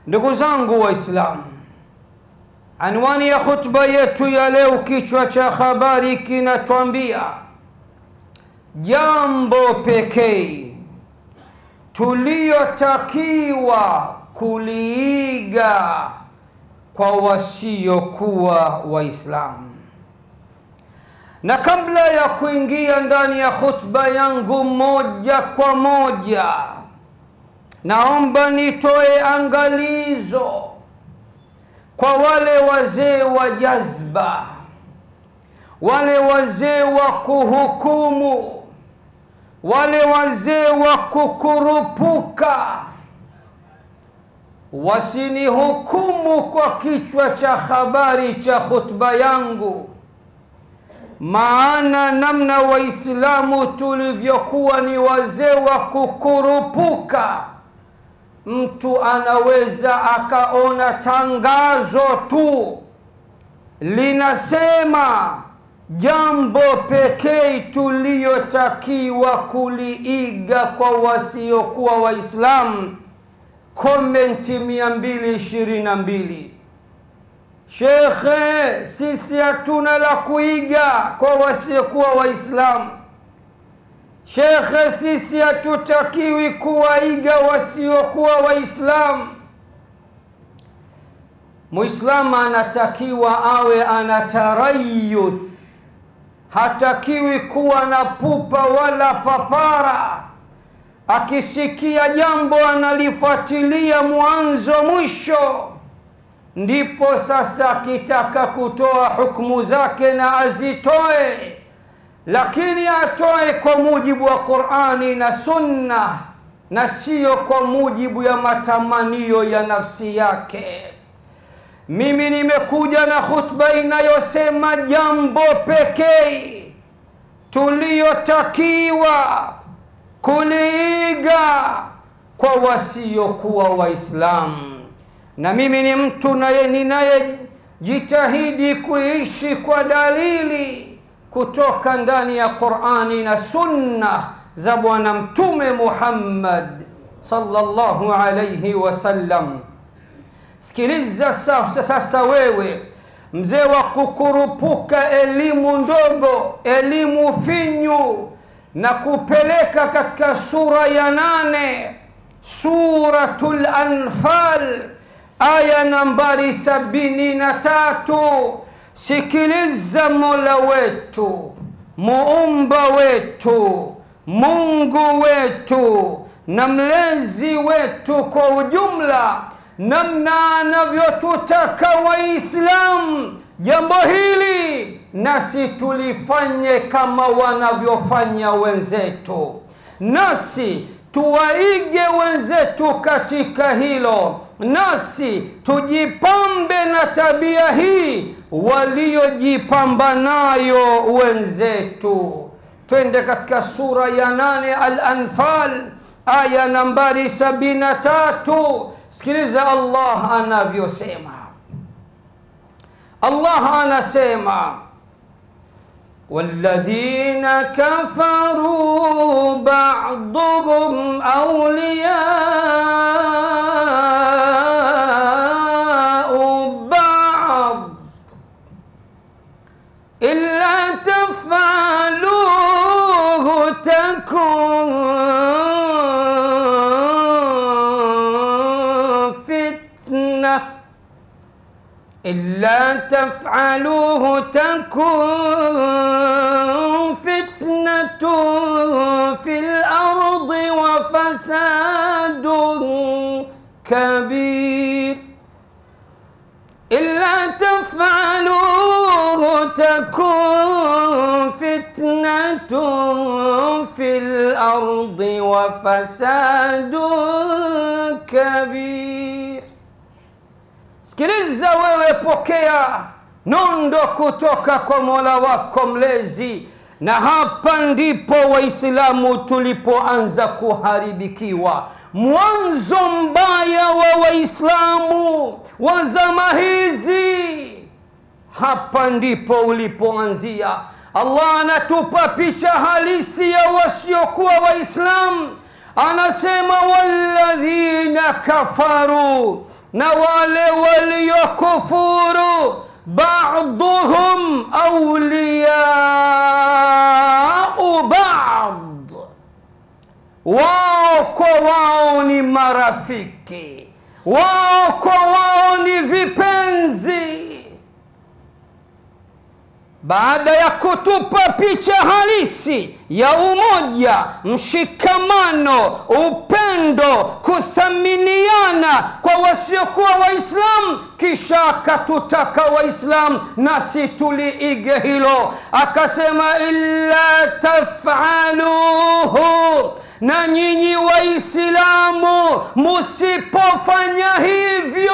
Ndugu zangu Waislamu, anwani ya khutba yetu ya leo, kichwa cha habari kinatuambia jambo pekee tuliotakiwa kuliiga kwa wasiokuwa Waislamu. Na kabla ya kuingia ndani ya khutba yangu moja kwa moja, naomba nitoe angalizo kwa wale wazee wa jazba, wale wazee wa kuhukumu, wale wazee wa kukurupuka. Wasinihukumu kwa kichwa cha habari cha khutba yangu, maana namna Waislamu tulivyokuwa ni wazee wa kukurupuka. Mtu anaweza akaona tangazo tu linasema jambo pekee tuliotakiwa kuliiga kwa wasiokuwa Waislamu, komenti 222. Shekhe, sisi hatuna la kuiga kwa wasiokuwa Waislamu. Shekhe, sisi hatutakiwi kuwaiga wasiokuwa Waislamu. Muislamu anatakiwa awe anatarayuth, hatakiwi kuwa na pupa wala papara. Akisikia jambo analifuatilia mwanzo mwisho, ndipo sasa akitaka kutoa hukumu zake na azitoe, lakini atoe kwa mujibu wa Qur'ani na Sunna, na sio kwa mujibu ya matamanio ya nafsi yake. Mimi nimekuja na khutba inayosema jambo pekee tuliotakiwa kuliiga kwa wasiokuwa Waislamu. Na mimi ni mtu ninayejitahidi kuishi kwa dalili kutoka ndani ya Qur'ani na Sunna za Bwana Mtume Muhammad sallallahu alayhi wasallam. Sikiliza sasa wewe mzee wa kukurupuka elimu ndogo, elimu finyu, na kupeleka katika sura ya 8, Suratul Anfal, aya nambari 73. Sikiliza Mola wetu, muumba wetu, Mungu wetu na mlezi wetu kwa ujumla, namna anavyotutaka Waislamu jambo hili nasi tulifanye kama wanavyofanya wenzetu, nasi tuwaige wenzetu katika hilo, nasi tujipambe na tabia hii waliojipamba nayo wenzetu. Twende katika sura ya 8 Al-Anfal, aya nambari 73. Sikiliza Allah anavyosema. Allah anasema, والذين كفروا بعضهم أولياء بعض إلا تفعلوه تكن فتنة إلا تفعلوه تكن فتنة في الأرض وفساد كبير إلا تفعلوه تكن فتنة في الأرض وفساد كبير. Sikiliza wewe, pokea nondo kutoka kwa Mola wako mlezi. Na hapa ndipo Waislamu tulipoanza kuharibikiwa. Mwanzo mbaya wa Waislamu wa zama hizi, hapa ndipo ulipoanzia. Allah anatupa picha halisi ya wasiokuwa Waislamu. Anasema walladhina kafaru na wale waliokufuru ba'duhum awliya'u ba'd, wao kwa wao ni marafiki, wao kwa wao ni vipenzi. Baada ya kutupa picha halisi ya umoja, mshikamano, upendo, kuthaminiana kwa wasiokuwa Waislamu, kisha akatutaka Waislamu nasi tuliige hilo. Akasema illa taf'aluhu, na nyinyi Waislamu musipofanya hivyo.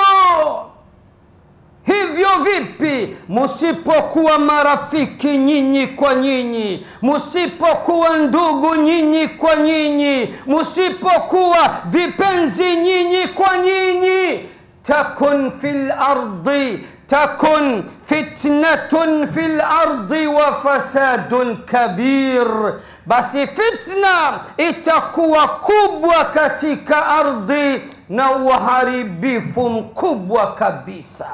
Hivyo vipi? Musipokuwa marafiki nyinyi kwa nyinyi, musipokuwa ndugu nyinyi kwa nyinyi, musipokuwa vipenzi nyinyi kwa nyinyi, takun fil ardi, takun fitnatun fil ardi wa fasadun kabir, basi fitna itakuwa kubwa katika ardhi na uharibifu mkubwa kabisa.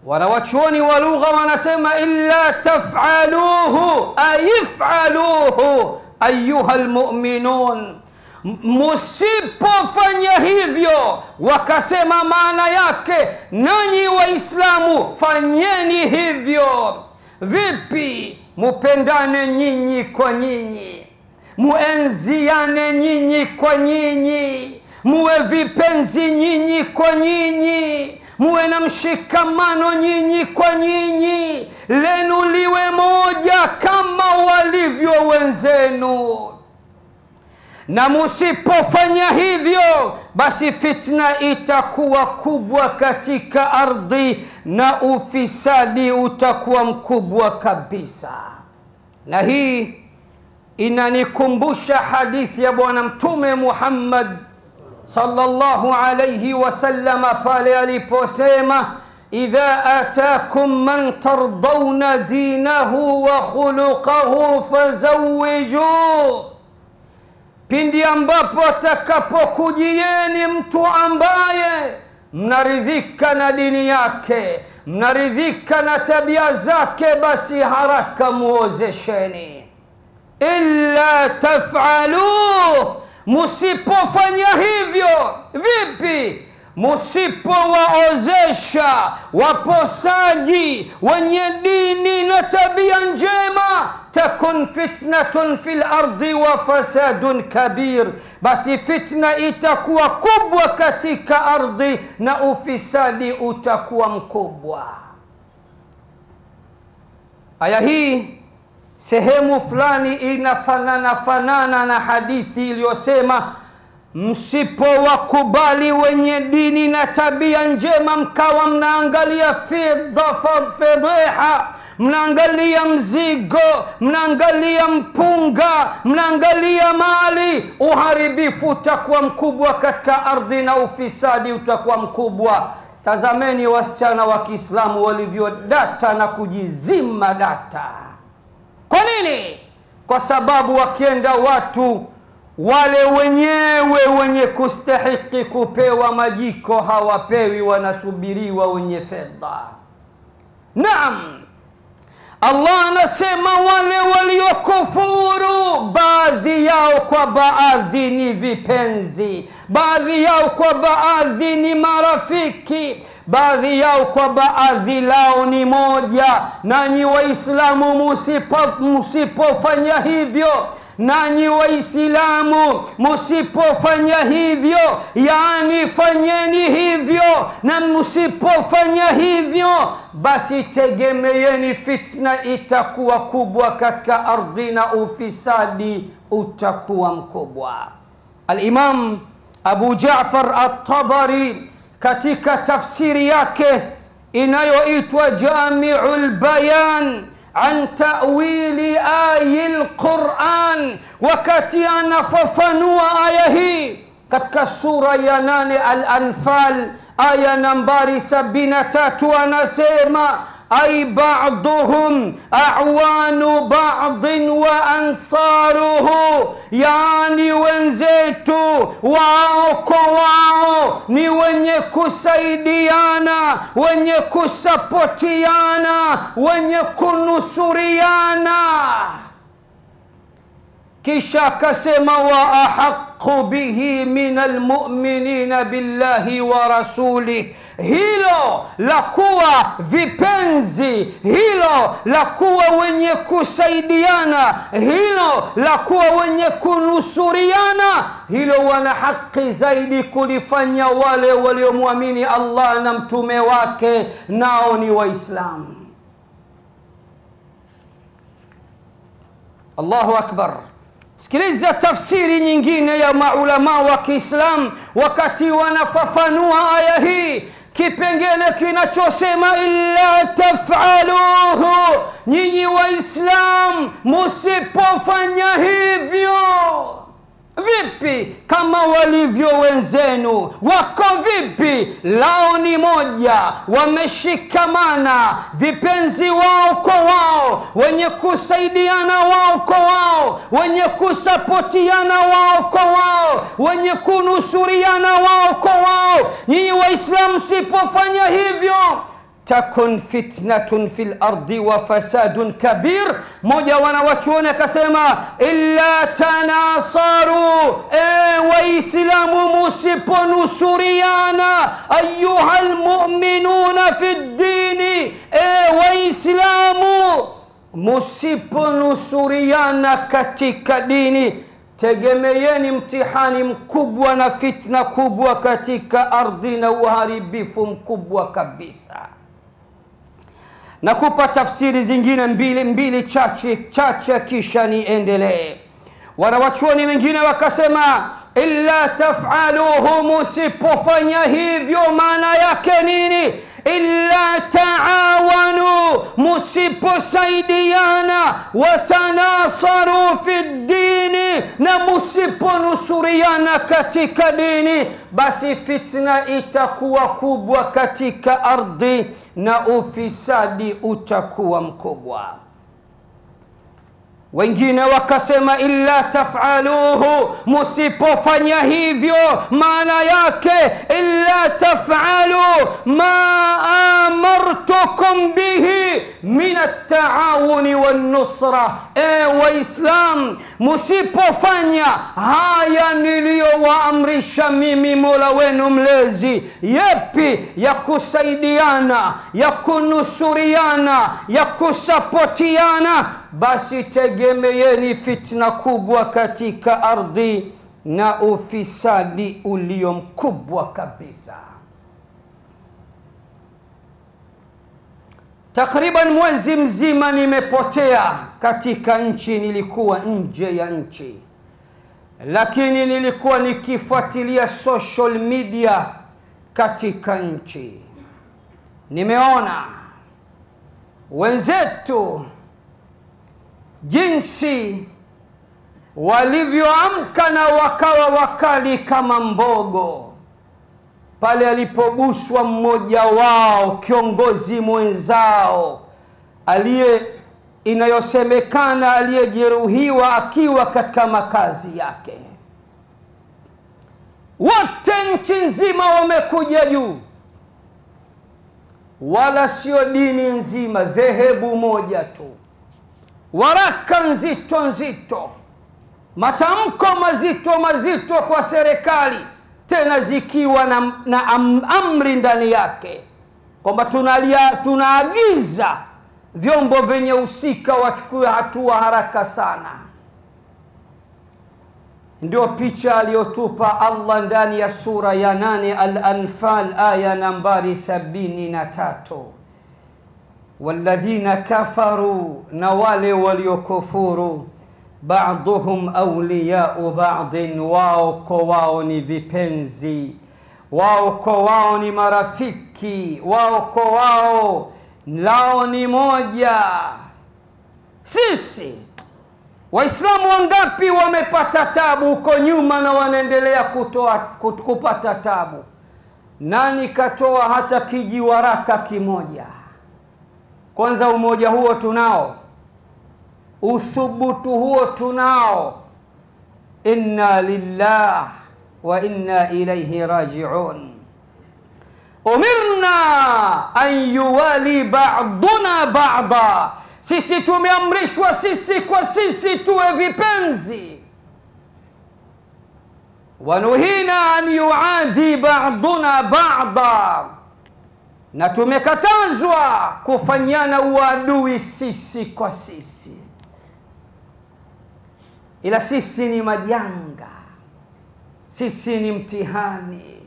Wanawachuoni wa lugha wanasema illa taf'aluhu ayif'aluhu ayuha almu'minun, musipofanya hivyo. Wakasema maana yake nanyi Waislamu fanyeni hivyo. Vipi? Mupendane nyinyi kwa nyinyi, muenziane nyinyi kwa nyinyi, muwe vipenzi nyinyi kwa nyinyi, muwe na mshikamano nyinyi kwa nyinyi, lenu liwe moja kama walivyo wenzenu. Na musipofanya hivyo, basi fitna itakuwa kubwa katika ardhi na ufisadi utakuwa mkubwa kabisa. Na hii inanikumbusha hadithi ya Bwana Mtume Muhammad sallallahu alayhi wasallam pale aliposema idha atakum man tardawna dinahu wa khuluquhu fazawwijuhu, pindi ambapo atakapokujieni mtu ambaye mnaridhika na dini yake, mnaridhika na tabia zake, basi haraka muozesheni. Illa taf'aluhu, musipofanya hivyo. Vipi? Musipowaozesha waposaji wenye dini na tabia njema, takun fitnatun fil ardi wa fasadun kabir, basi fitna itakuwa kubwa katika ardhi na ufisadi utakuwa mkubwa. Aya hii sehemu fulani inafanana na hadithi iliyosema msipowakubali wenye dini na tabia njema, mkawa mnaangalia fedheha, mnaangalia mzigo, mnaangalia mpunga, mnaangalia mali, uharibifu utakuwa mkubwa katika ardhi na ufisadi utakuwa mkubwa. Tazameni wasichana wa Kiislamu walivyodata na kujizima data. Kwa nini? Kwa sababu wakienda watu wale wenyewe wenye kustahiki kupewa majiko hawapewi, wanasubiriwa wenye fedha. Naam, Allah anasema wale waliokufuru, baadhi yao kwa baadhi ni vipenzi, baadhi yao kwa baadhi ni marafiki, baadhi yao kwa baadhi lao ni moja. Nanyi Waislamu musipofanya hivyo, nanyi Waislamu musipofanya hivyo, yani fanyeni hivyo, na musipofanya hivyo, basi tegemeeni fitna itakuwa kubwa katika ardhi na ufisadi utakuwa mkubwa. Al-Imam Abu Ja'far At-Tabari katika tafsiri yake inayoitwa Jami'ul Bayan an ta'wili ayil Qur'an, wakati anafafanua aya hii katika sura ya 8 Al-Anfal aya nambari 73, anasema ay ba'duhum a'wanu ba'din wa ansaruhu, yani wenzetu wao kwa wao ni wenye kusaidiana, wenye kusapotiana, wenye kunusuriana. Kisha akasema wa ahaqqu bihi minal mu'minina billahi wa rasulih. Hilo la kuwa vipenzi, hilo la kuwa wenye kusaidiana, hilo la kuwa wenye kunusuriana, hilo wana haki zaidi kulifanya wale waliomwamini Allah na mtume wake, nao ni Waislamu. Allahu akbar. Sikiliza tafsiri nyingine ya maulama wa Kiislamu wakati wanafafanua aya hii, kipengele kinachosema illa taf'aluhu, nyinyi Waislamu musipofanya hivyo. Vipi kama walivyo wenzenu? Wako vipi? Lao ni moja, wameshikamana, vipenzi wao kwa wao, wenye kusaidiana wao kwa wao, wenye kusapotiana wao kwa wao, wenye kunusuriana wao kwa wao. Nyinyi Waislamu sipofanya hivyo, takun fitnatun fil ardi wa fasadun kabir. Moja wanawachuoni akasema illa tanasaru, Waislamu musiponusuriana, ayuhal mu'minuna fi ddini, Waislamu musiponusuriana katika dini, tegemeeni mtihani mkubwa na fitna kubwa katika ardhi na uharibifu mkubwa kabisa. Nakupa tafsiri zingine mbili chache kisha niendelee. Wanawachuoni wengine wakasema illa taf'aluhu, musipofanya hivyo maana yake nini? Illa ta'awanu, musiposaidiana, watanasaru fi dini, na musiponusuriana katika dini, basi fitna itakuwa kubwa katika ardhi na ufisadi utakuwa mkubwa. Wengine wakasema illa taf'aluhu, musipofanya hivyo maana yake illa taf'alu ma amartukum bihi min at-ta'awuni wan-nusra. Waislam, musipofanya haya niliyowaamrisha mimi Mola wenu mlezi, yepi? Ya kusaidiana, ya kunusuriana, ya kusapotiana, basi tegemeeni fitna kubwa katika ardhi na ufisadi ulio mkubwa kabisa. Takriban mwezi mzima nimepotea katika nchi, nilikuwa nje ya nchi, lakini nilikuwa nikifuatilia social media katika nchi. Nimeona wenzetu jinsi walivyoamka na wakawa wakali kama mbogo pale alipoguswa mmoja wao, kiongozi mwenzao inayosemekana aliyejeruhiwa akiwa katika makazi yake. Wote nchi nzima wamekuja juu, wala sio dini nzima, dhehebu moja tu. Waraka nzito, matamko mazito kwa serikali, tena zikiwa na amri ndani yake kwamba tunaagiza vyombo vyenye husika wachukue hatua haraka sana. Ndio picha aliyotupa Allah ndani ya sura ya 8 Al-Anfal aya nambari 73. Walladhina kafaru, na wale waliokufuru, ba'duhum awliya'u ba'din, wao kwa wao ni vipenzi, wao kwa wao ni marafiki, wao kwa wao lao ni moja. Sisi Waislamu wangapi wamepata tabu huko nyuma na wanaendelea kupata tabu? Nani katoa hata kijiwaraka kimoja? Kwanza umoja huo tunao, uthubutu huo tunao. Inna lillah wa inna ilayhi raji'un. Umirna an yuwali ba'duna ba'da, sisi tumeamrishwa sisi kwa sisi tuwe vipenzi. Wa nuhina an yuadi ba'duna ba'da, na tumekatazwa kufanyana uadui sisi kwa sisi. Ila sisi ni majanga, sisi ni mtihani,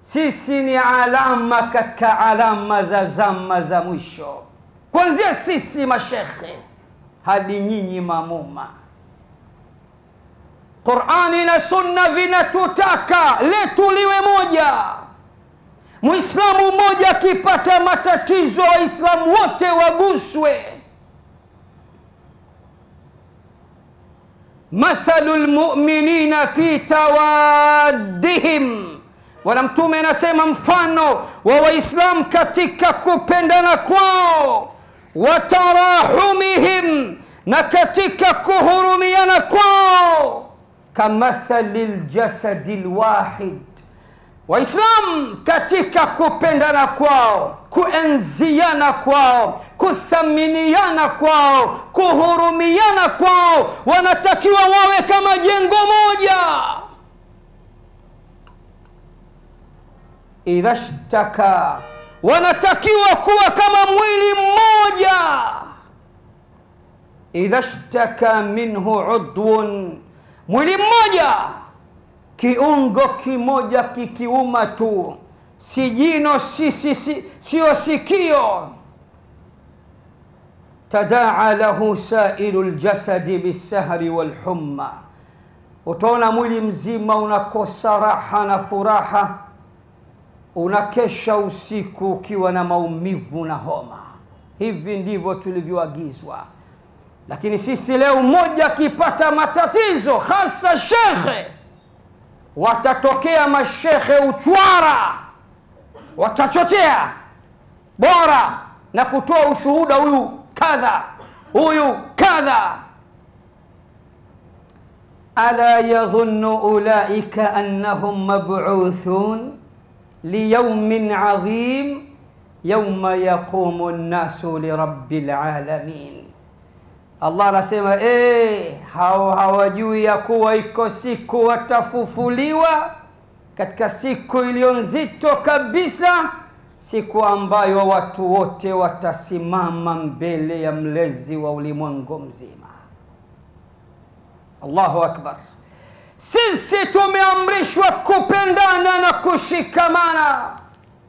sisi ni alama katika alama za zama za mwisho. Kuanzia sisi mashekhe hadi nyinyi mamuma, Qur'ani na Sunna vinatutaka letu liwe moja. Muislamu mmoja akipata matatizo, Waislamu wote waguswe. Mathalul mu'minina fi tawaddihim, Bwana Mtume anasema mfano wa Waislamu katika kupendana kwao, wa tarahumihim, na katika kuhurumiana kwao, kamathalil jasadil wahid. Waislamu katika kupendana kwao, kuenziana kwao, kuthaminiana kwao, kuhurumiana kwao, wanatakiwa wawe kama jengo moja. Idha shtaka, wanatakiwa kuwa kama mwili mmoja. Idha shtaka minhu udwun, mwili mmoja, kiungo kimoja kikiuma tu, si jino, sio sikio, tadaa lahu sailul jasadi bisahri walhumma, utaona mwili mzima unakosa raha na furaha, unakesha usiku ukiwa na maumivu na homa. Hivi ndivyo tulivyoagizwa. Lakini sisi leo mmoja akipata matatizo, hasa shekhe, watatokea mashekhe uchwara, watachotea bora na kutoa ushuhuda, huyu kadha, huyu kadha. Ala yadhunnu ulaika annahum mab'uthun liyawmin 'azim yawma yaqumu an-nasu lirabbil alamin. Allah anasema hao hawajui ya kuwa iko siku watafufuliwa, katika siku iliyo nzito kabisa, siku ambayo watu wote watasimama mbele ya mlezi wa ulimwengu mzima. Allahu akbar. Sisi tumeamrishwa kupendana na kushikamana,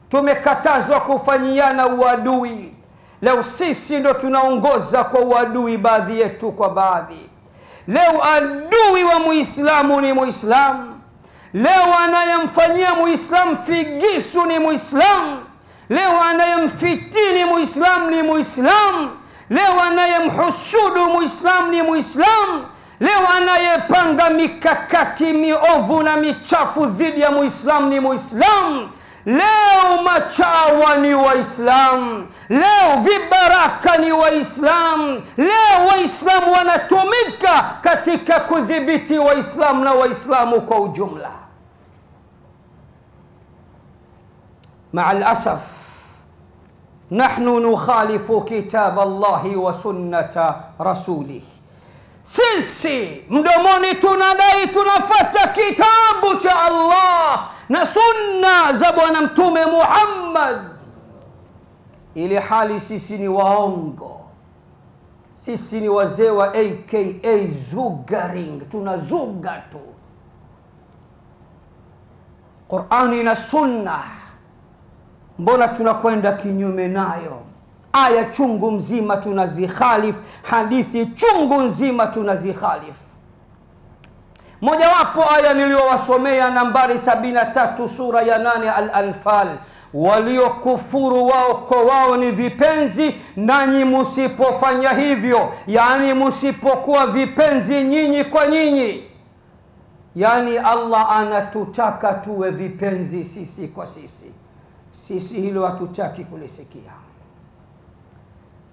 tumekatazwa kufanyiana uadui. Leo sisi ndo tunaongoza kwa uadui, baadhi yetu kwa baadhi. Leo adui wa Muislamu ni Muislamu. Leo anayemfanyia Muislamu figisu ni Muislamu. Leo anayemfitini Muislamu ni Muislamu. Leo anayemhusudu Muislamu ni Muislamu. Leo anayepanga mikakati miovu na michafu dhidi ya Muislamu ni Muislamu. Leo machawa ni Waislamu, leo vibaraka ni Waislamu, leo Waislamu wanatumika katika kudhibiti Waislamu na Waislamu kwa ujumla. Ma'al asaf, nahnu nukhalifu kitab Allahi wa sunnata rasulih. Sisi mdomoni tunadai tunafata kitabu cha Allah na sunna za Bwana Mtume Muhammad, ili hali sisi ni waongo. Sisi ni wazee wa aka zugaring, tunazuga tu. Qur'ani na sunna, mbona tunakwenda kinyume nayo? Aya chungu mzima tunazikhalif, hadithi chungu nzima tunazikhalif. Mojawapo aya niliyowasomea, nambari 73 sura ya 8 Al-Anfal, waliokufuru wao kwa wao ni vipenzi, nanyi musipofanya hivyo, yani musipokuwa vipenzi nyinyi kwa nyinyi. Yani Allah anatutaka tuwe vipenzi sisi kwa sisi. Sisi hilo hatutaki kulisikia.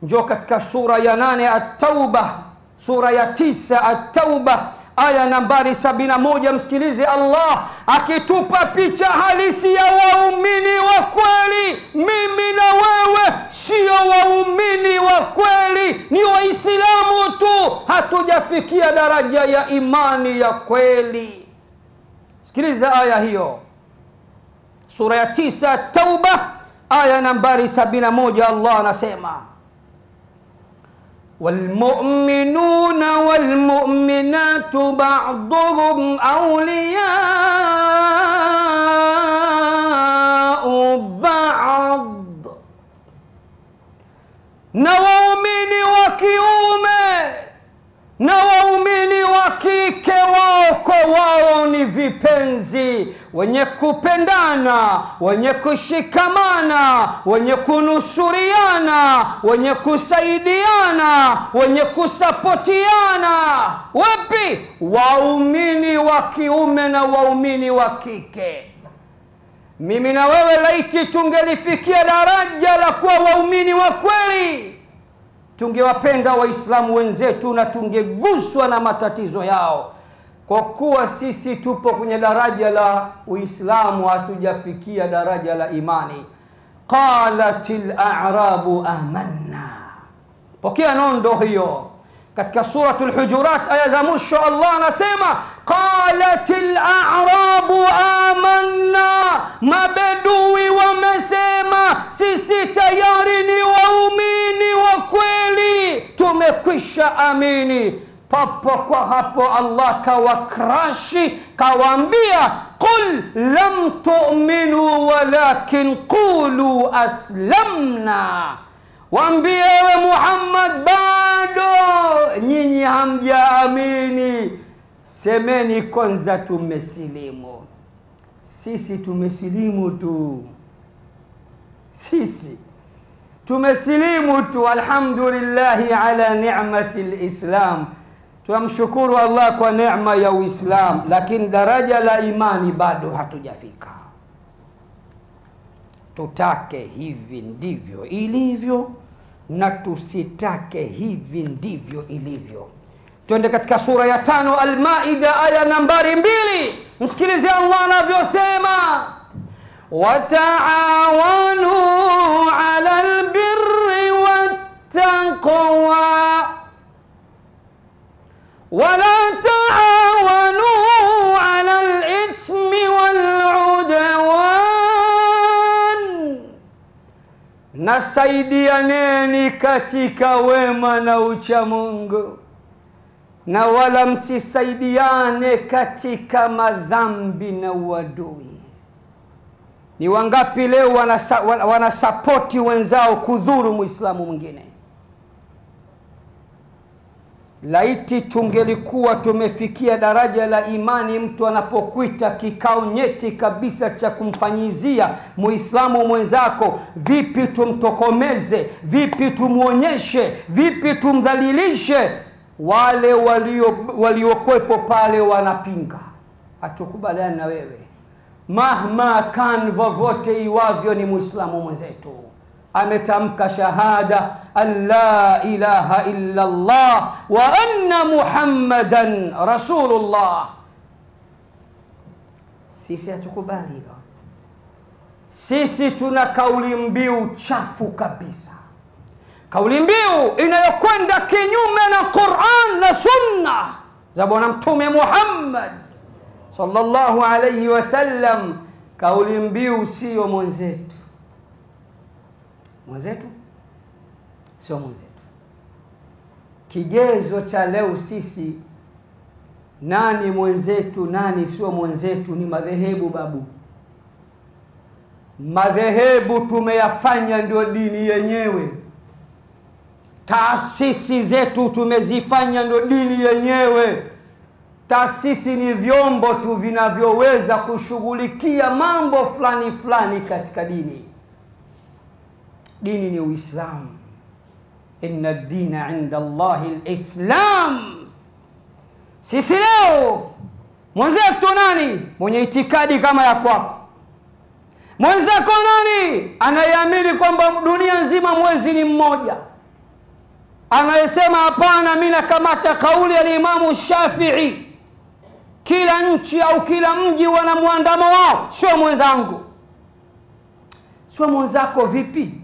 Njoo katika sura ya 8 At-Tauba, sura ya 9 At-Tauba, aya nambari 71. Msikilize Allah akitupa picha halisi ya waumini wa kweli. Mimi na wewe sio waumini wa kweli, ni Waislamu tu, hatujafikia daraja ya imani ya kweli. Sikiliza aya hiyo, sura ya 9 Tauba, aya nambari 71. Allah anasema, والمؤمنون والمؤمنات بعضهم أولياء بعض. na waumini wa kiume na waumini wa kike wao kwa wao ni vipenzi, wenye kupendana, wenye kushikamana, wenye kunusuriana, wenye kusaidiana, wenye kusapotiana. Wapi? Waumini wa kiume na waumini wa kike. Mimi na wewe laiti tungelifikia daraja la kuwa waumini wa kweli, tungewapenda Waislamu wenzetu na tungeguswa na matatizo yao. Kwa kuwa sisi tupo kwenye daraja la Uislamu, hatujafikia daraja la imani. Qalatil a'rabu amanna. Pokea nondo hiyo katika suratul Hujurat aya za mwisho. Allah anasema qalatil a'rabu amanna, mabedui wamesema sisi tayari ni waumini wa kweli, tumekwisha amini. Papo kwa hapo Allah kawakrashi, kawaambia qul lam tu'minu walakin qulu aslamna. Waambie ewe Muhammad, bado nyinyi hamjaamini, semeni kwanza tumesilimu. Sisi tumesilimu tu, sisi tumesilimu tu. Alhamdulillahi ala ni'mati al-Islam. Tunamshukuru Allah kwa neema ya Uislamu, lakini daraja la imani bado hatujafika. Tutake hivi ndivyo ilivyo na tusitake hivi ndivyo ilivyo. Twende katika sura ya 5 Al-Maida aya nambari 2. Msikilize Allah anavyosema, wataawanu ala albirri wattaqwa wala taawanu ala alismi waludwan. Nasaidianeni katika wema na uchamungu, na wala msisaidiane katika madhambi na uadui. Ni wangapi leo wanasapoti wenzao kudhuru Muislamu mwingine? Laiti tungelikuwa tumefikia daraja la imani, mtu anapokuita kikao nyeti kabisa cha kumfanyizia Muislamu mwenzako, vipi tumtokomeze, vipi tumuonyeshe, vipi tumdhalilishe, wale waliokwepo pale wanapinga, hatukubaliani na wewe. Mahma kan, vovote iwavyo, ni Muislamu mwenzetu, ametamka shahada an la ilaha illa Allah wa anna Muhammadan Rasulullah. Sisi hatukubali hilo. Sisi tuna kauli mbiu chafu kabisa, kauli mbiu inayokwenda kinyume na Qur'an na Sunna za Bwana Mtume Muhammad sallallahu alayhi wasallam. Kauli mbiu sio mwenzetu, mwenzetu sio mwenzetu. Kigezo cha leo sisi nani mwenzetu nani sio mwenzetu ni madhehebu. Babu, madhehebu tumeyafanya ndio dini yenyewe. Taasisi zetu tumezifanya ndio dini yenyewe. Taasisi ni vyombo tu vinavyoweza kushughulikia mambo fulani fulani katika dini. Dini ni Uislamu. Inna ad-dina 'inda Allahi al-Islam. Sisi leo mwenzetu nani? Mwenye itikadi kama ya kwako. Mwenzako nani? Anayeamini kwamba dunia nzima mwezi ni mmoja. anayesema hapana, mimi nakamata kauli ya Imam Shafi'i, kila nchi au kila mji wana muandamo wao, sio mwenzangu. Sio mwenzako vipi?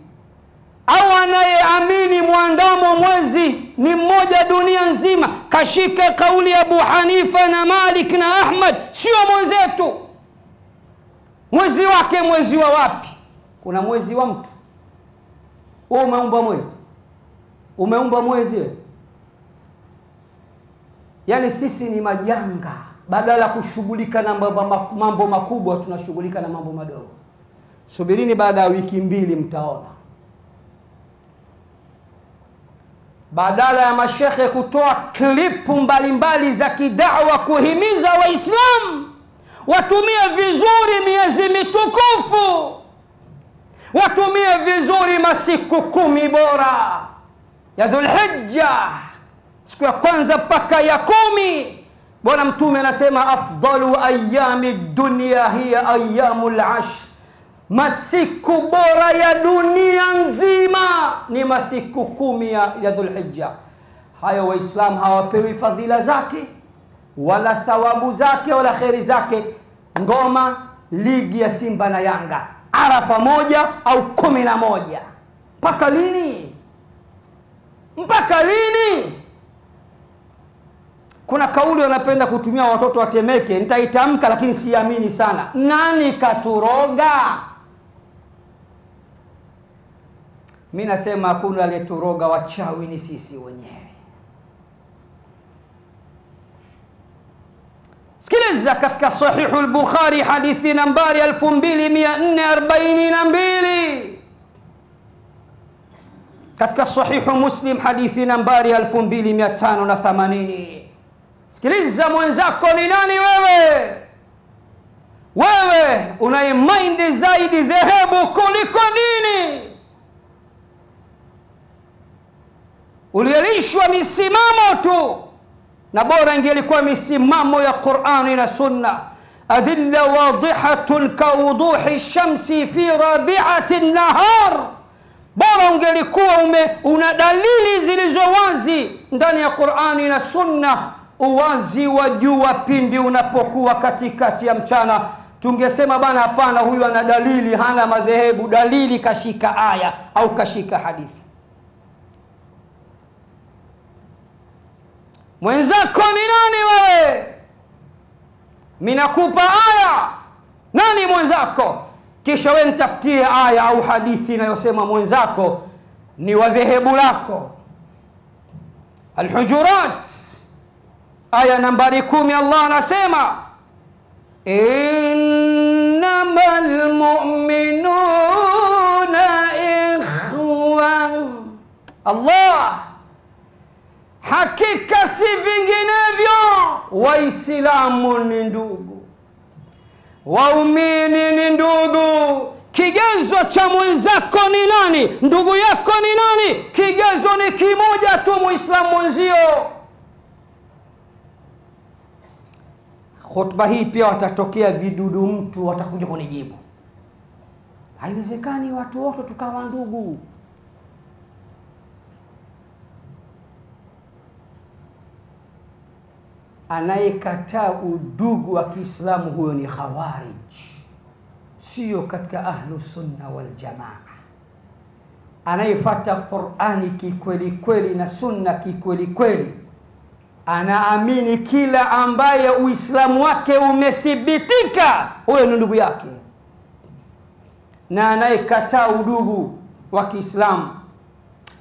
Au anayeamini muandamo mwezi ni mmoja dunia nzima, kashika kauli ya Abu Hanifa na Malik na Ahmad, sio mwenzetu. Mwezi wake mwezi wa wapi? Kuna mwezi wa mtu. Wewe umeumba mwezi? Umeumba mwezi wewe? Yaani sisi ni majanga, badala kushughulika na mambo makubwa tunashughulika na mambo madogo. Subirini baada ya wiki 2 mtaona. Badala ya mashekhe kutoa klipu mbalimbali za kidawa kuhimiza Waislamu watumie vizuri miezi mitukufu, watumie vizuri masiku 10 bora ya Dhulhijja, siku ya kwanza mpaka ya 10. Bwana Mtume anasema afdalu ayami dunya hiya ayyamul ashr, masiku bora ya dunia nzima ni masiku 10 ya Dhulhijja. Hayo Waislamu hawapewi fadhila zake wala thawabu zake wala kheri zake. Ngoma, ligi ya Simba na Yanga, Arafa 1 au 11. Mpaka lini? Mpaka lini? Kuna kauli wanapenda kutumia watoto watemeke, nitaitamka lakini siamini sana. Nani katuroga? Mimi nasema hakuna aliyeturoga, wachawi ni sisi wenyewe. Sikiliza katika Sahihu al-Bukhari hadithi nambari 2442, katika Sahihu Muslim hadithi nambari 2580. Sikiliza, mwenzako ni nani wewe? Wewe unaimaindi zaidi dhehebu kuliko dini. Ulielishwa misimamo tu, na bora ingelikuwa misimamo ya Qur'ani na Sunna. Adilla wadihatun kawuduhi shamsi fi rabi'ati an-nahar. Bora ungelikuwa una dalili zilizo wazi ndani ya Qur'ani na Sunna, uwazi wa jua pindi unapokuwa katikati ya mchana. Tungesema bana, hapana, huyu ana dalili, hana madhehebu. Dalili kashika aya au kashika hadithi. Mwenzako ni nani wewe? Mimi nakupa aya, nani mwenzako? Kisha wewe nitafutie aya au hadithi inayosema mwenzako ni wa dhehebu lako. Al-Hujurat aya nambari 10, Allah anasema innamal mu'minuna ikhwa. Allah, hakika si vinginevyo Waislamu ni ndugu, waumini ni ndugu. Kigezo cha mwenzako ni nani? Ndugu yako ni nani? Kigezo ni kimoja tu, Muislamu mwenzio. Khutba hii pia watatokea vidudu mtu watakuja kunijibu. Haiwezekani watu wote tukawa ndugu. Anayekataa udugu wa Kiislamu huyo ni khawarij, sio katika ahlu sunna wal jamaa. Anayefuata Qur'ani kikweli kweli na sunna kikweli kweli, anaamini kila ambaye Uislamu wake umethibitika, huyo ni ndugu yake. Na anayekataa udugu wa Kiislamu,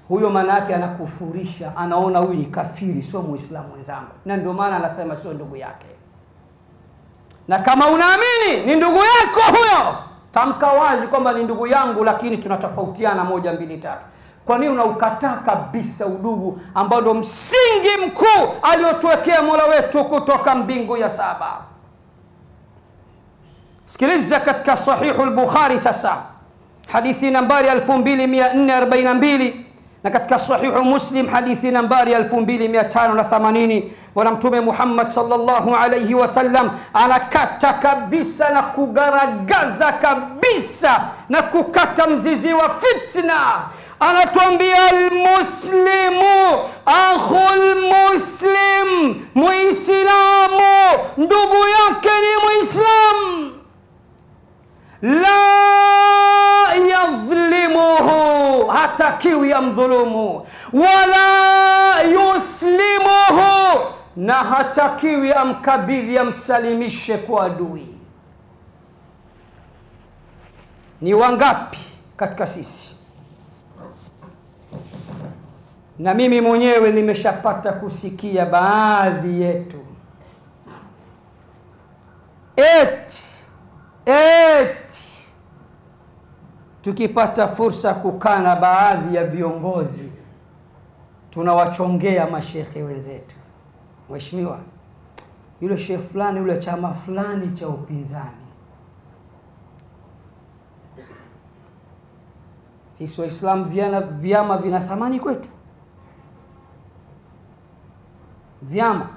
huyo maana yake anakufurisha, anaona huyu ni kafiri, sio Muislamu mwenzangu, na ndio maana anasema sio ndugu yake. Na kama unaamini ni ndugu yako huyo, tamka wazi kwamba ni ndugu yangu, lakini tunatofautiana 1 2 3. Kwa nini unaukataa kabisa udugu ambao ndio msingi mkuu aliotuwekea Mola wetu kutoka mbingu ya 7? Sikiliza katika Sahihu al-Bukhari sasa hadithi nambari 2442, na katika Sahihu Muslim hadithi nambari 2580. Bwana Mtume Muhammad sallallahu alayhi wasallam anakata kabisa na kugaragaza kabisa na kukata mzizi wa fitna. anatuambia almuslimu akhul muslim, muislamu ndugu yake ni muislam. La yadhlimuhu, hatakiwi amdhulumu, wala yuslimuhu, na hatakiwi amkabidhi amsalimishe kwa adui. Ni wangapi katika sisi, na mimi mwenyewe nimeshapata kusikia baadhi yetu, tukipata fursa kukaa na baadhi ya viongozi tunawachongea mashekhe wenzetu, mheshimiwa yule shehe fulani, yule chama fulani cha upinzani. Sisi Waislamu vyama vina thamani kwetu? Vyama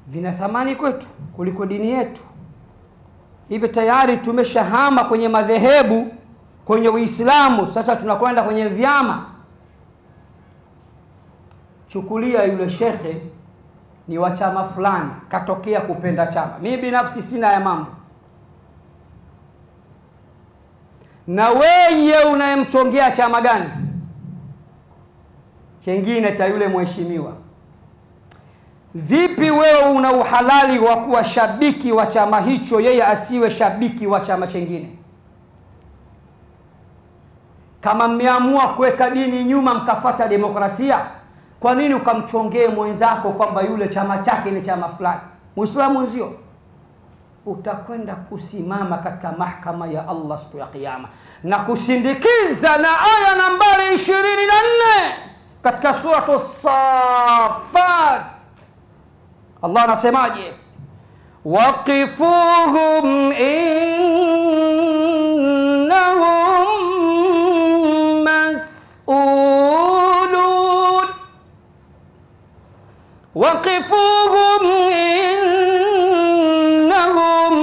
vina thamani kwetu kuliko dini yetu? Hivi tayari tumeshahama kwenye madhehebu, kwenye Uislamu, sasa tunakwenda kwenye vyama. Chukulia yule shekhe ni wa chama fulani, katokea kupenda chama. Mimi binafsi sina ya mambo. Na wewe unayemchongea chama gani chengine cha yule mheshimiwa? Vipi wewe una uhalali wa kuwa shabiki wa chama hicho, yeye asiwe shabiki wa chama chengine? Kama mmeamua kuweka dini nyuma mkafuata demokrasia, kwa nini ukamchongee mwenzako kwamba yule chama chake ni chama fulani? Muislamu nzio, utakwenda kusimama katika mahakama ya Allah siku ya kiyama na kusindikiza na aya nambari 24 katika surah As-Saffat. Allah anasemaje? waqifuhum innahum mas'ulun, waqifuhum innahum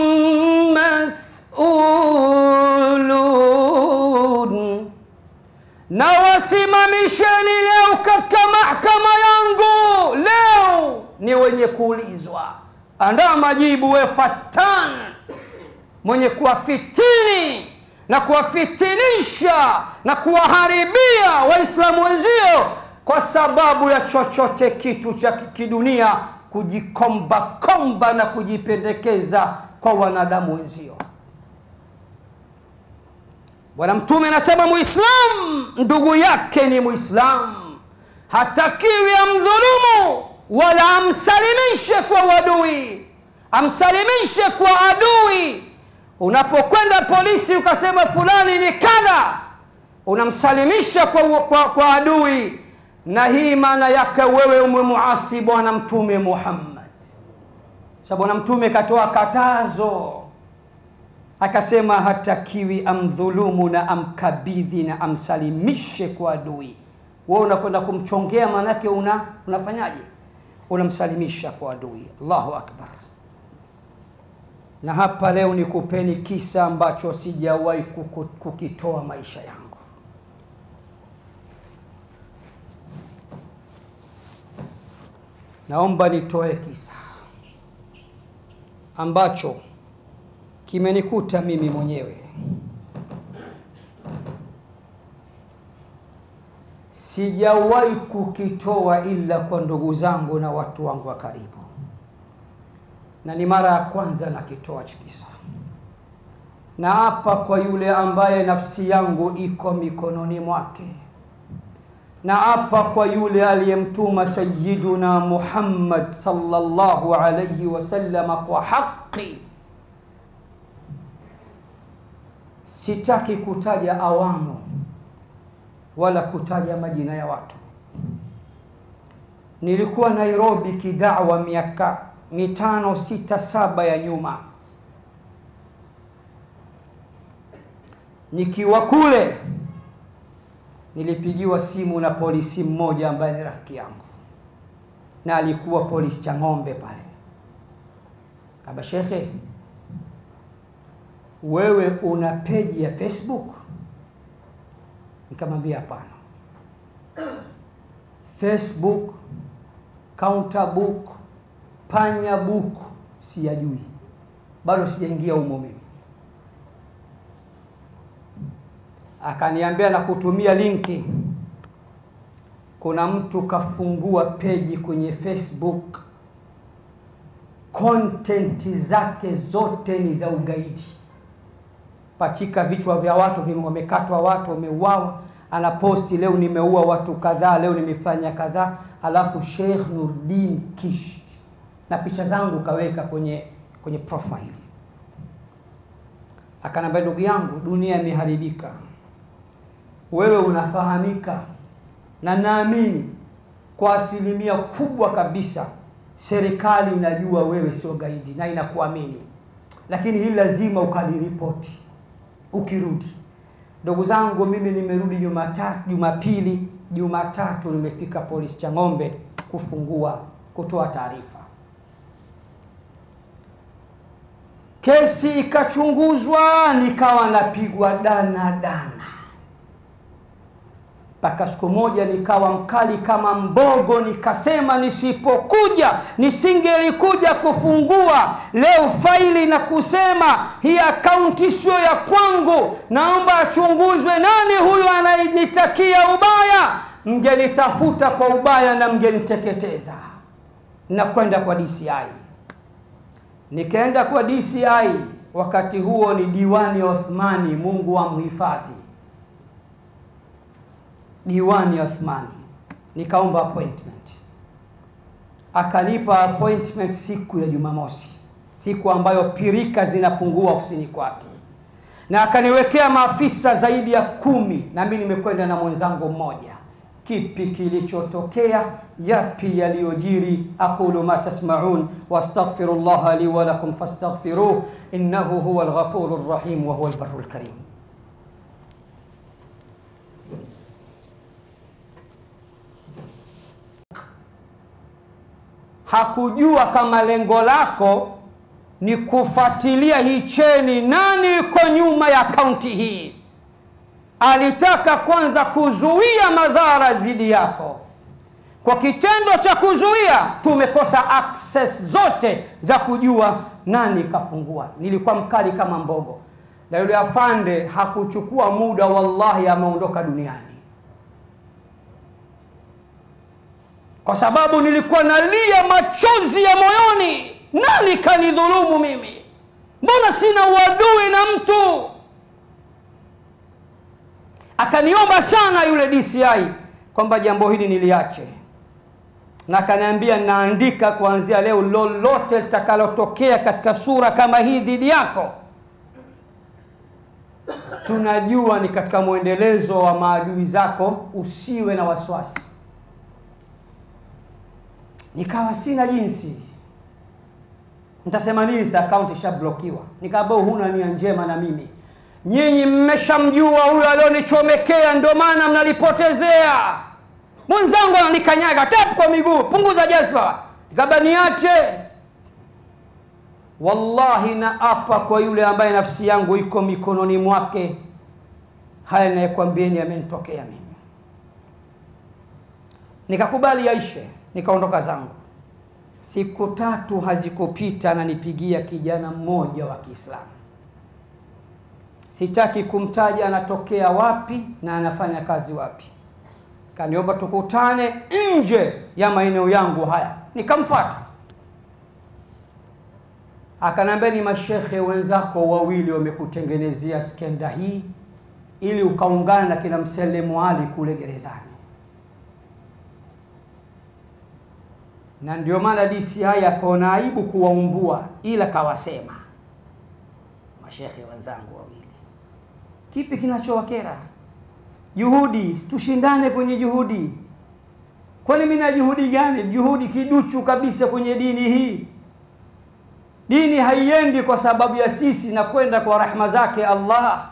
mas'ulun, na wasimamisheni leo katika mahakama yangu, leo ni wenye kuulizwa. Andaa majibu we fatan, mwenye kuwafitini na kuwafitinisha na kuwaharibia Waislamu wenzio kwa sababu ya chochote kitu cha kidunia, kujikomba na kujipendekeza kwa wanadamu wenzio. Bwana Mtume anasema Muislam ndugu yake ni Muislam, hatakiwi amdhulumu wala amsalimishe kwa adui, amsalimishe kwa adui. Unapokwenda polisi ukasema fulani ni kadha, unamsalimisha kwa adui, na hii maana yake wewe umemuasi Bwana Mtume Muhammad. Sababu Bwana Mtume katoa katazo, akasema hatakiwi amdhulumu na amkabidhi na amsalimishe kwa adui. Wewe unakwenda kumchongea, maana yake unafanyaje? Unamsalimisha kwa adui. Allahu akbar. Na hapa leo nikupeni kisa ambacho sijawahi kukitoa maisha yangu. Naomba nitoe kisa ambacho kimenikuta mimi mwenyewe. Sijawahi kukitoa ila kwa ndugu zangu na watu wangu wa karibu, na ni mara ya kwanza nakitoa kisa. Na hapa kwa yule ambaye nafsi yangu iko mikononi mwake, na hapa kwa yule aliyemtuma Sayyiduna Muhammad sallallahu alayhi wasallam kwa haki. Sitaki kutaja awamu wala kutaja majina ya watu. Nilikuwa Nairobi kidawa miaka 5, 6, 7 ya nyuma. Nikiwa kule nilipigiwa simu na polisi mmoja ambaye ni rafiki yangu, na alikuwa polisi cha Ng'ombe pale. Kaba, shekhe, wewe una page ya Facebook? Nikamwambia hapana, Facebook, counter book, panya book siyajui, bado sijaingia humo mimi. Akaniambia na kutumia linki, kuna mtu kafungua peji kwenye Facebook, content zake zote ni za ugaidi, pachika vichwa vya watu wamekatwa, watu wameuawa, anaposti leo nimeua watu kadhaa, leo nimefanya kadhaa, alafu Sheikh Nurdin Kish na picha zangu kaweka kwenye profile. Akanambia, ndugu yangu, dunia imeharibika, wewe unafahamika, na naamini kwa asilimia kubwa kabisa serikali inajua wewe sio gaidi na inakuamini, lakini hili lazima ukaliripoti ukirudi. Ndugu zangu, mimi nimerudi Jumapili, Jumatatu nimefika polisi Chang'ombe kutoa taarifa. Kesi ikachunguzwa, nikawa napigwa dana. Mpaka siku moja nikawa mkali kama mbogo, nikasema nisingelikuja kufungua leo faili na kusema hii akaunti sio ya kwangu, naomba achunguzwe nani huyu anayenitakia ubaya, mngenitafuta kwa ubaya na mngeniteketeza. Na kwenda kwa DCI. Nikaenda kwa DCI, wakati huo ni Diwani Othmani, Mungu amhifadhi. Diwani Othmani, nikaomba appointment. Akanipa appointment siku ya Jumamosi, siku ambayo pirika zinapungua ofisini kwake, na akaniwekea maafisa zaidi ya 10, na mimi nimekwenda na mwenzangu mmoja. Kipi kilichotokea? Yapi yaliyojiri? Aqulu ma tasma'un wastaghfirullah li wa lakum fastaghfiruhu innahu huwal ghafurur rahim wa huwal barrul karim. Hakujua kama lengo lako ni kufuatilia hii cheni, nani yuko nyuma ya akaunti hii. Alitaka kwanza kuzuia madhara dhidi yako. Kwa kitendo cha kuzuia, tumekosa access zote za kujua nani kafungua. Nilikuwa mkali kama mbogo, na yule afande hakuchukua muda, wallahi ameondoka duniani. Kwa sababu nilikuwa nalia machozi ya moyoni, nani kanidhulumu mimi? Mbona sina uadui na mtu? Akaniomba sana yule DCI kwamba jambo hili niliache, na akaniambia, naandika kuanzia leo lolote litakalotokea katika sura kama hii dhidi yako, tunajua ni katika muendelezo wa maadui zako, usiwe na wasiwasi. Nikawa sina jinsi, nitasema nini? Sa account ishablokiwa. Nikaambia, huna nia njema na mimi, nyinyi mmeshamjua huyo alionichomekea, ndio maana mnalipotezea. Mwenzangu ananikanyaga tap kwa miguu, punguza jazba. Nikaambia niache. Wallahi na apa kwa yule ambaye nafsi yangu iko mikononi mwake, haya ninayokuambieni yamenitokea mimi. Nikakubali yaishe, nikaondoka zangu. Siku 3 hazikupita, na nipigia kijana mmoja wa Kiislamu. Sitaki kumtaja anatokea wapi na anafanya kazi wapi. Kaniomba tukutane nje ya maeneo yangu haya. Nikamfuata. Akanambia, ni mashekhe wenzako wawili wamekutengenezea skenda hii ili ukaungana na kina Mselemu Ali kule gerezani. Na ndio maana DCI akaona aibu kuwaumbua, ila kawasema, mashekhe wenzangu wawili, kipi kinachowakera? Juhudi, tushindane kwenye juhudi. Kwani mimi na juhudi gani? Juhudi kiduchu kabisa kwenye dini hii. Dini haiendi kwa sababu ya sisi, na kwenda kwa rahma zake Allah.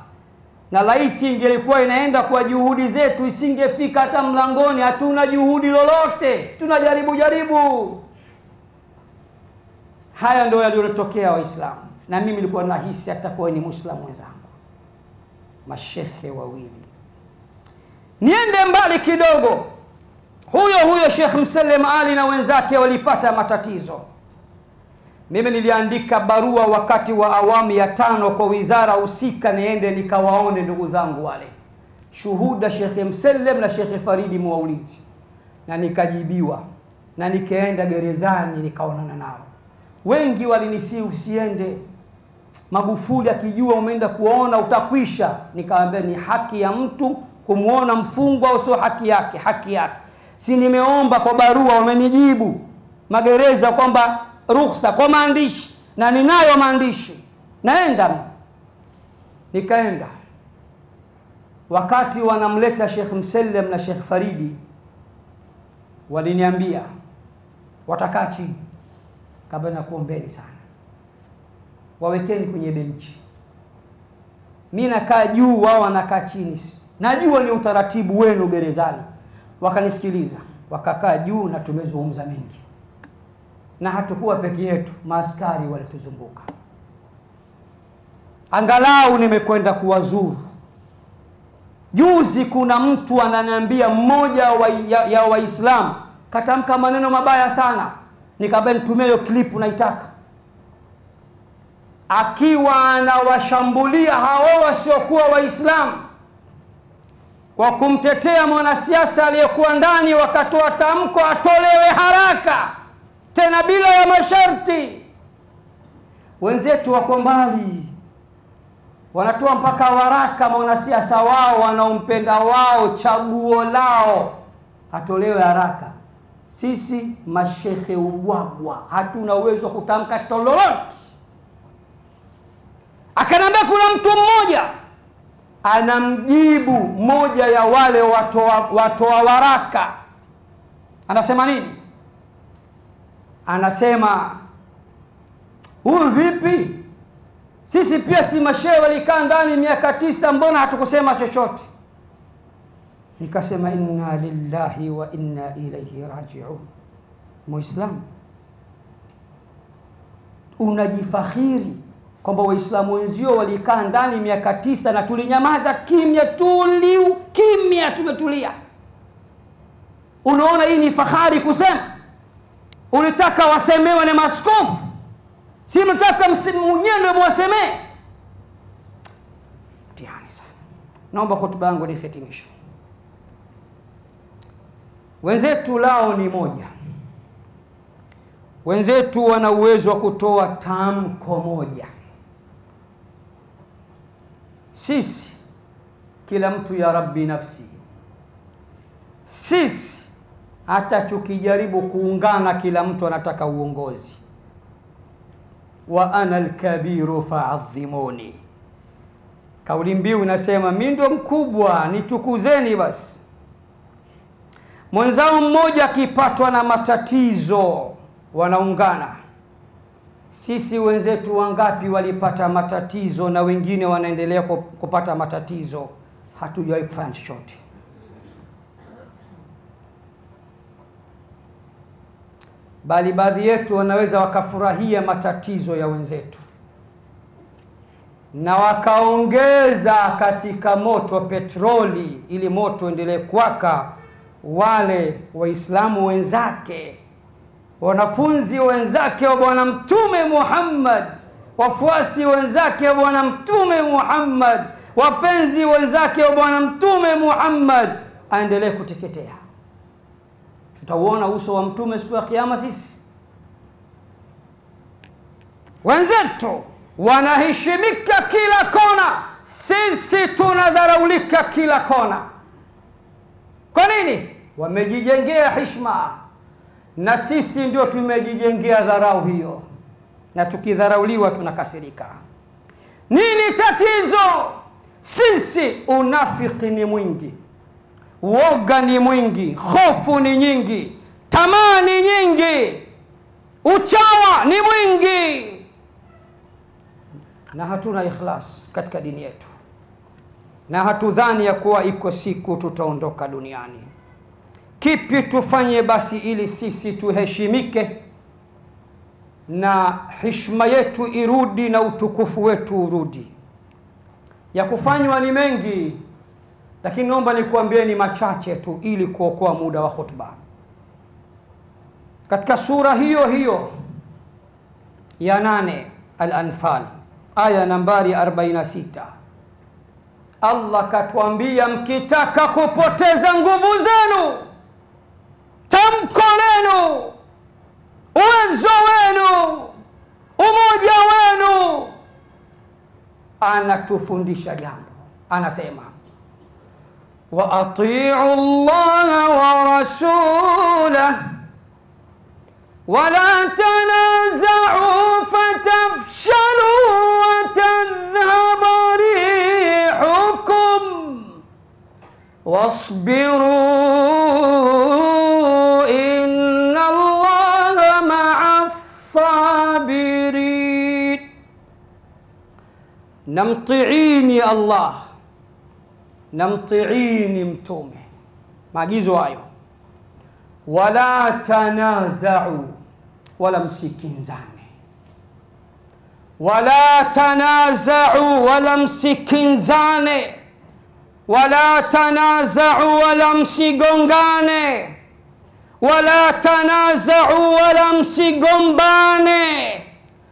Na laiti ingelikuwa inaenda kwa juhudi zetu, isingefika hata mlangoni. Hatuna juhudi lolote, tunajaribu. Haya ndio yaliyotokea Waislamu, na mimi nilikuwa nahisi atakuwa ni Muislamu mwenzangu. Mashekhe wawili. Niende mbali kidogo, huyo Sheikh Mselem Ali na wenzake walipata matatizo. Mimi niliandika barua wakati wa awamu ya 5 kwa wizara husika, niende nikawaone ndugu zangu wale. Shuhuda Sheikh Mselem na Sheikh Faridi Muwaulizi, na nikajibiwa, na nikaenda gerezani nikaonana nao. Wengi walinisi usiende, Magufuli akijua umeenda kuona utakwisha. Nikaambia ni haki ya mtu kumuona mfungwa au sio haki yake? Haki yake. Si nimeomba kwa barua, wamenijibu magereza kwamba ruhusa kwa maandishi, na ninayo maandishi, naenda. Nikaenda. Wakati wanamleta Sheikh Mselem na Sheikh Faridi, waliniambia watakaa chini. Kabla na kuombeni sana, wawekeni kwenye benchi. Mimi nakaa juu, wao wanakaa chini. Najua ni utaratibu wenu gerezani. Wakanisikiliza, wakakaa juu, na tumezungumza mengi. Na hatukuwa peke yetu, maaskari walituzunguka. Angalau nimekwenda kuwazuru. Juzi kuna mtu ananiambia, mmoja ya Waislamu katamka maneno mabaya sana. Nikamwambia nitumie hiyo clip, naitaka. Akiwa anawashambulia hao wasiokuwa Waislamu kwa kumtetea mwanasiasa aliyekuwa ndani, wakatoa tamko atolewe haraka, tena bila ya masharti. Wenzetu wako mbali, wanatoa mpaka waraka mwanasiasa wao wanaompenda wao, chaguo lao, atolewe haraka. Sisi mashekhe ubwagwa hatuna uwezo kutamka tololoti. Akanambia kuna mtu mmoja anamjibu moja ya wale watoa waraka. Anasema nini? Anasema, huyu vipi? Sisi pia si mashehe walikaa ndani miaka 9, mbona hatukusema chochote? Nikasema inna lillahi wa inna ilayhi raji'un. Muislamu unajifakhiri kwamba Waislamu wenzio walikaa ndani miaka 9 na tulinyamaza kimya, kimya, tumetulia. Unaona hii ni fahari kusema? Ulitaka wasemewe na maskofu, si mtaka mwenyewe mwasemee. Mtihani sana. Naomba hotuba yangu nihitimishe. Wenzetu lao ni moja. Wenzetu wana uwezo wa kutoa tamko moja. Sisi kila mtu ya Rabbi nafsi. Sisi hata tukijaribu kuungana, kila mtu anataka uongozi. Wa ana al-kabiru fa'adhimuni. Kauli mbiu inasema mimi ndo mkubwa, nitukuzeni basi. Mwenzao mmoja akipatwa na matatizo wanaungana. Sisi wenzetu wangapi walipata matatizo na wengine wanaendelea kupata matatizo, hatujawahi kufanya chochote. Bali baadhi yetu wanaweza wakafurahia matatizo ya wenzetu na wakaongeza katika moto petroli ili moto endelee kuwaka. Wale Waislamu wenzake, wanafunzi wenzake wa Bwana Mtume Muhammad, wafuasi wenzake wa Bwana Mtume Muhammad, wapenzi wenzake wa Bwana Mtume Muhammad, aendelee kuteketea. Tutauona uso wa Mtume siku ya Kiyama. Sisi wenzetu wanaheshimika kila kona, sisi tunadharaulika kila kona. Kwa nini? Wamejijengea heshima, na sisi ndio tumejijengea dharau hiyo, na tukidharauliwa tunakasirika. Nini tatizo? Sisi unafiki ni mwingi, woga ni mwingi, hofu ni nyingi, tamaa ni nyingi, uchawa ni mwingi, na hatuna ikhlas katika dini yetu, na hatudhani ya kuwa iko siku tutaondoka duniani. Kipi tufanye basi ili sisi tuheshimike na heshima yetu irudi na utukufu wetu urudi? Ya kufanywa ni mengi, lakini naomba nikuambieni machache tu ili kuokoa muda wa khutba. Katika sura hiyo hiyo ya 8 Al-Anfal aya nambari 46, Allah katuambia mkitaka kupoteza nguvu zenu, tamko lenu, uwezo wenu, umoja wenu, anatufundisha jambo. Anasema wa atii'u Allah wa rasulahu wa la tanaza'u fatafshalu wa tadhhaba rihukum wasbiru inna Allaha ma'as sabirin. Namtiini Allah, namtiini mtume, maagizo hayo. Wala tanaza'u, wala msikinzane. Wala tanaza'u, wala msikinzane. Wala tanaza'u, wala msigongane. Wala tanaza'u, wala msigombane.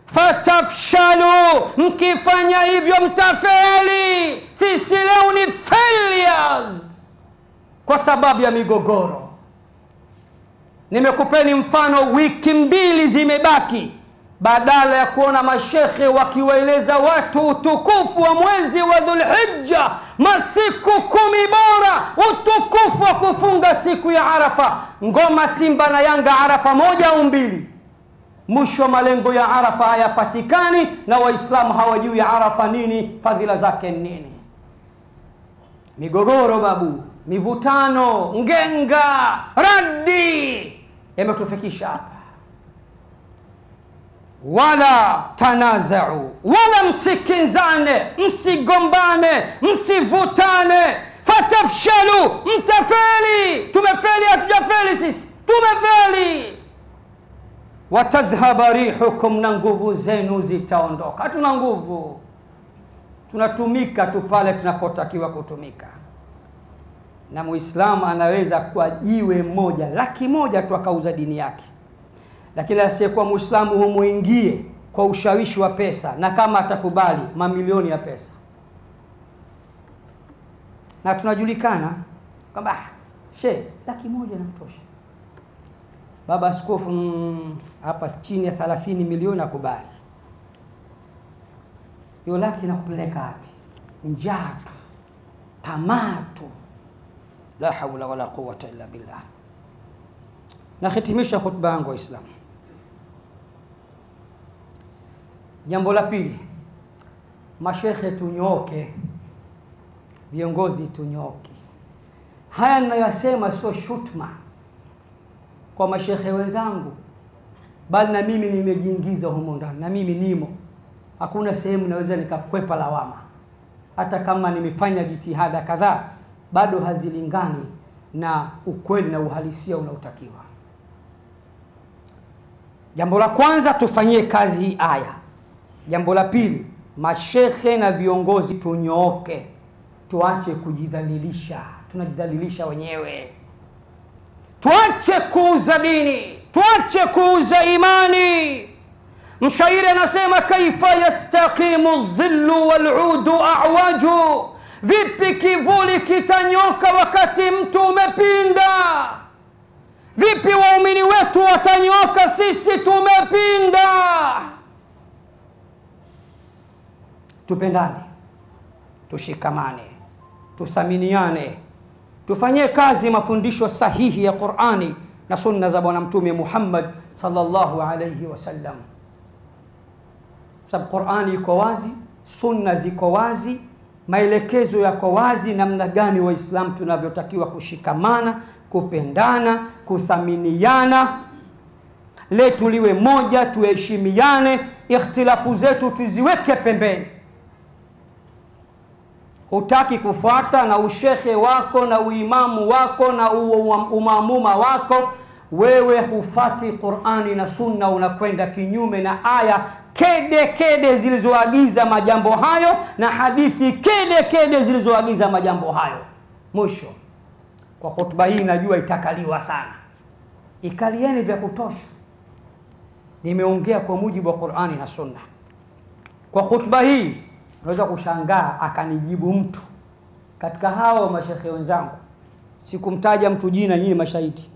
Fatafshalu, mkifanya hivyo mtafeli. Sisi leo ni failures kwa sababu ya migogoro. Nimekupeni mfano, wiki 2 zimebaki, badala ya kuona mashekhe wakiwaeleza watu utukufu wa mwezi wa Dhulhijja, masiku 10 bora, utukufu wa kufunga siku ya Arafa, ngoma Simba na Yanga Arafa 1 au 2. Mwisho malengo ya Arafa hayapatikani na Waislamu hawajui ya Arafa nini, fadhila zake nini. Migogoro babu, mivutano, ngenga, radi yametufikisha hapa. Wala tanaza'u, wala msikinzane, msigombane, msivutane. Fatafshalu, mtafeli. Tumefeli, hatujafeli sisi, tumefeli. Watadhhaba rihukum, na nguvu zenu zitaondoka. Hatuna nguvu, tunatumika tu pale tunapotakiwa kutumika. Na Muislamu anaweza kwa jiwe moja, 100,000 tu akauza dini yake. Lakini asiyekuwa Muislamu humuingie kwa ushawishi wa pesa, na kama atakubali mamilioni ya pesa. Na tunajulikana kwamba she 100,000 inamtosha. Baba askofu hapa chini ya 30 milioni akubali. Hiyo laki nakupeleka wapi? Njaa tu, tamaa tu. La hawla wala quwwata illa billah. Nahitimisha khutba yangu wa Islam. Jambo la pili, mashekhe tunyoke, viongozi tunyoke. Haya ninayosema sio shutma kwa mashekhe wenzangu, bali na mimi nimejiingiza humo ndani, na mimi nimo. Hakuna sehemu naweza nikakwepa lawama. Hata kama nimefanya jitihada kadhaa, bado hazilingani na ukweli na uhalisia unaotakiwa. Jambo la kwanza, tufanyie kazi hii aya. Jambo la pili, mashekhe na viongozi tunyooke, tuache kujidhalilisha. Tunajidhalilisha wenyewe. Tuache kuuza dini, tuache kuuza imani. Mshairi anasema kaifa yastaqimu dhillu wal'udu a'waju, vipi kivuli kitanyoka wakati mtu umepinda? Vipi waumini wetu watanyoka sisi tumepinda? Tupendane, tushikamane, tuthaminiane, tufanyie kazi mafundisho sahihi ya Qur'ani na sunna za Bwana Mtume Muhammad sallallahu alayhi wasallam. Sababu Qur'ani iko wazi, sunna ziko wazi, maelekezo yako wazi namna gani Waislamu tunavyotakiwa kushikamana, kupendana, kuthaminiana, letu liwe moja, tuheshimiane, ikhtilafu zetu tuziweke pembeni. Hutaki kufuata na ushekhe wako na uimamu wako na umamuma wako, wewe hufati Qur'ani na sunna, unakwenda kinyume na aya kede zilizoagiza majambo hayo na hadithi kede zilizoagiza majambo hayo. Mwisho, kwa khutba hii najua itakaliwa sana, ikalieni vya kutosha. Nimeongea kwa mujibu wa Qur'ani na Sunna. Kwa khutba hii unaweza kushangaa akanijibu mtu katika hao mashekhe wenzangu. Sikumtaja mtu jina, nyinyi mashahidi.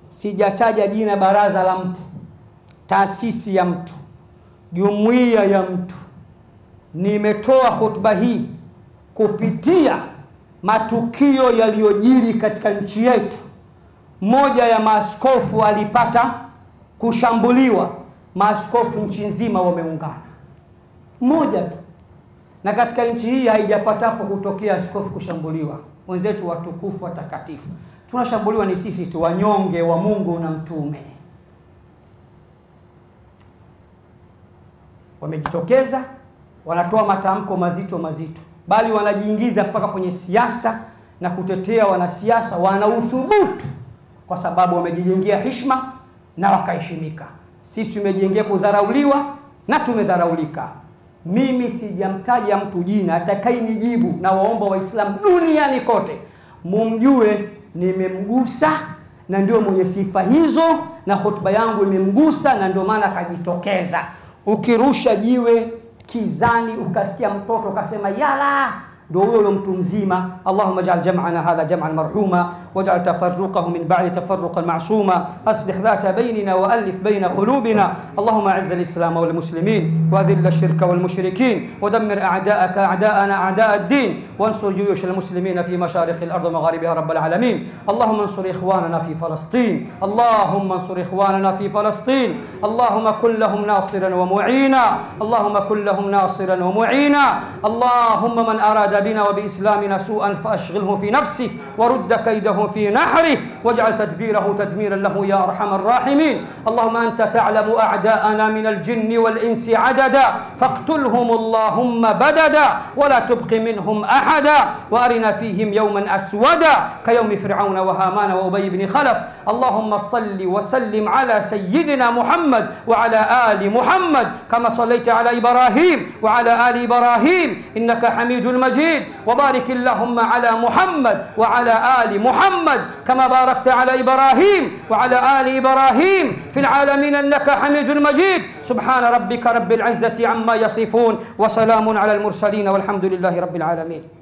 Sijataja jina baraza la mtu, taasisi ya mtu, jumuiya ya mtu. Nimetoa khutba hii kupitia matukio yaliyojiri katika nchi yetu. Moja ya maaskofu alipata kushambuliwa, maaskofu nchi nzima wameungana. Moja tu. Na katika nchi hii haijapatapo kutokea askofu kushambuliwa. Wenzetu watukufu watakatifu. Tunashambuliwa ni sisi tu, wanyonge wa Mungu na mtume. Wamejitokeza, wanatoa matamko mazito mazito, bali wanajiingiza mpaka kwenye siasa na kutetea wanasiasa. Wana uthubutu kwa sababu wamejijengea heshima na wakaheshimika. Sisi tumejengea kudharauliwa na tumedharaulika. Mimi sijamtaja mtu jina, atakayenijibu na waomba Waislamu duniani kote mumjue nimemgusa na ndio mwenye sifa hizo, na hotuba yangu imemgusa na ndio maana akajitokeza. Ukirusha jiwe kizani ukasikia mtoto kasema yala, ndio huyo mtu mzima. Allahumma ij'al jam'ana hadha jam'an marhuma waj'al tafarruqahu min ba'di tafarruqan ma'suma aslih dhata baynina wa alif bayna qulubina. Allahumma a'izz al-islam wal muslimin wa adhill ash-shirka wal mushrikin wa dammir a'da'aka a'da'ana a'da' ad-din wansur juyush al-muslimin fi mashariq al-ard wa magharibiha rabbal alamin. Allahumma ansur ikhwanana fi Falastin, Allahumma ansur ikhwanana fi Falastin, Allahumma kun lahum nasiran wa mu'ina, Allahumma kun lahum nasiran wa mu'ina. Allahumma man arada بنا وبإسلامنا سوءا فأشغله في نفسه ورد كيده في نحره واجعل تدبيره تدميرا له يا أرحم الراحمين. اللهم أنت تعلم أعداءنا من الجن والإنس عددا فاقتلهم اللهم بددا ولا تبق منهم أحدا وأرنا فيهم يوما أسودا كيوم فرعون وهامان وأبي بن خلف. اللهم صل وسلم على سيدنا محمد وعلى آل محمد كما صليت على إبراهيم وعلى آل إبراهيم إنك حميد مجيد. وبارك اللهم على محمد وعلى آل محمد كما باركت على إبراهيم وعلى آل إبراهيم في العالمين إنك حميد مجيد. سبحان ربك رب العزة عما يصفون وسلام على المرسلين والحمد لله رب العالمين.